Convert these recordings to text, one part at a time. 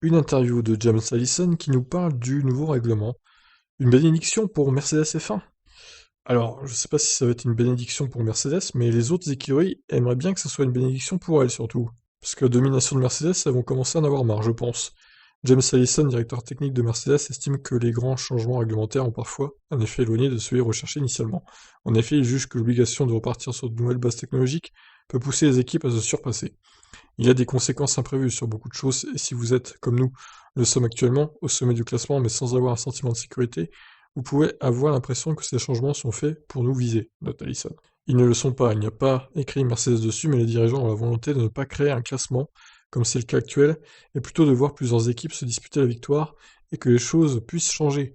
Une interview de James Allison qui nous parle du nouveau règlement. Une bénédiction pour Mercedes F1. Alors, je sais pas si ça va être une bénédiction pour Mercedes, mais les autres écuries aimeraient bien que ça soit une bénédiction pour elles surtout. Parce que la domination de Mercedes, elles vont commencer à en avoir marre, je pense. James Allison, directeur technique de Mercedes, estime que les grands changements réglementaires ont parfois un effet éloigné de celui recherché initialement. En effet, il juge que l'obligation de repartir sur de nouvelles bases technologiques peut pousser les équipes à se surpasser. Il y a des conséquences imprévues sur beaucoup de choses, et si vous êtes, comme nous, le sommes actuellement, au sommet du classement, mais sans avoir un sentiment de sécurité, vous pouvez avoir l'impression que ces changements sont faits pour nous viser, note Allison. Ils ne le sont pas, il n'y a pas écrit Mercedes dessus, mais les dirigeants ont la volonté de ne pas créer un classement, comme c'est le cas actuel, et plutôt de voir plusieurs équipes se disputer la victoire, et que les choses puissent changer.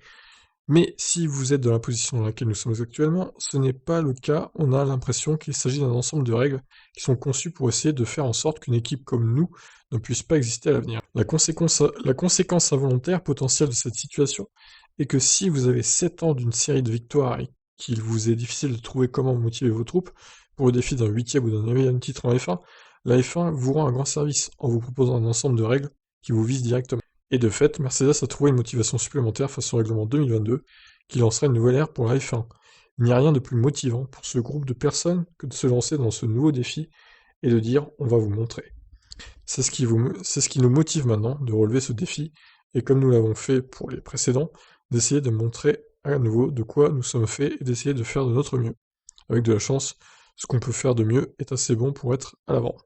Mais si vous êtes dans la position dans laquelle nous sommes actuellement, ce n'est pas le cas, on a l'impression qu'il s'agit d'un ensemble de règles qui sont conçues pour essayer de faire en sorte qu'une équipe comme nous ne puisse pas exister à l'avenir. La conséquence involontaire potentielle de cette situation est que si vous avez 7 ans d'une série de victoires et qu'il vous est difficile de trouver comment motiver vos troupes pour le défi d'un 8e ou d'un 9e titre en F1, la F1 vous rend un grand service en vous proposant un ensemble de règles qui vous visent directement. Et de fait, Mercedes a trouvé une motivation supplémentaire face au règlement 2022 qui lancera une nouvelle ère pour la F1. Il n'y a rien de plus motivant pour ce groupe de personnes que de se lancer dans ce nouveau défi et de dire on va vous montrer. C'est ce qui nous motive maintenant de relever ce défi et comme nous l'avons fait pour les précédents, d'essayer de montrer à nouveau de quoi nous sommes faits et d'essayer de faire de notre mieux. Avec de la chance, ce qu'on peut faire de mieux est assez bon pour être à l'avant.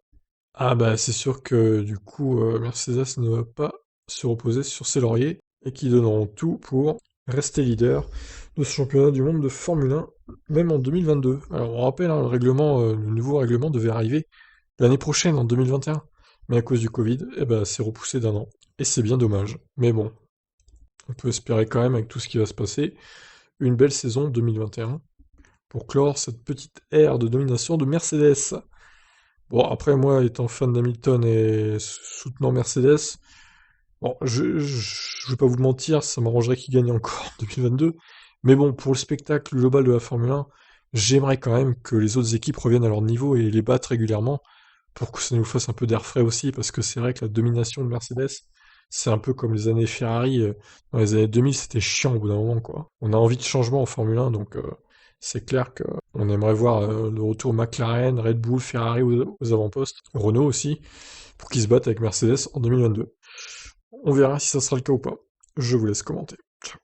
Ah bah c'est sûr que du coup Mercedes ne va pas se reposer sur ses lauriers et qui donneront tout pour rester leader de ce championnat du monde de Formule 1, même en 2022. Alors on rappelle, hein, le nouveau règlement devait arriver l'année prochaine, en 2021, mais à cause du Covid, eh ben, c'est repoussé d'un an. Et c'est bien dommage. Mais bon, on peut espérer quand même avec tout ce qui va se passer, une belle saison 2021 pour clore cette petite ère de domination de Mercedes. Bon, après, moi, étant fan d'Hamilton et soutenant Mercedes, bon, je vais pas vous mentir, ça m'arrangerait qu'il gagne encore en 2022. Mais bon, pour le spectacle global de la Formule 1, j'aimerais quand même que les autres équipes reviennent à leur niveau et les battent régulièrement pour que ça nous fasse un peu d'air frais aussi, parce que c'est vrai que la domination de Mercedes, c'est un peu comme les années Ferrari. Dans les années 2000, c'était chiant au bout d'un moment, quoi. On a envie de changement en Formule 1, donc c'est clair qu'on aimerait voir le retour McLaren, Red Bull, Ferrari aux avant-postes, Renault aussi, pour qu'ils se battent avec Mercedes en 2022. On verra si ça sera le cas ou pas. Je vous laisse commenter.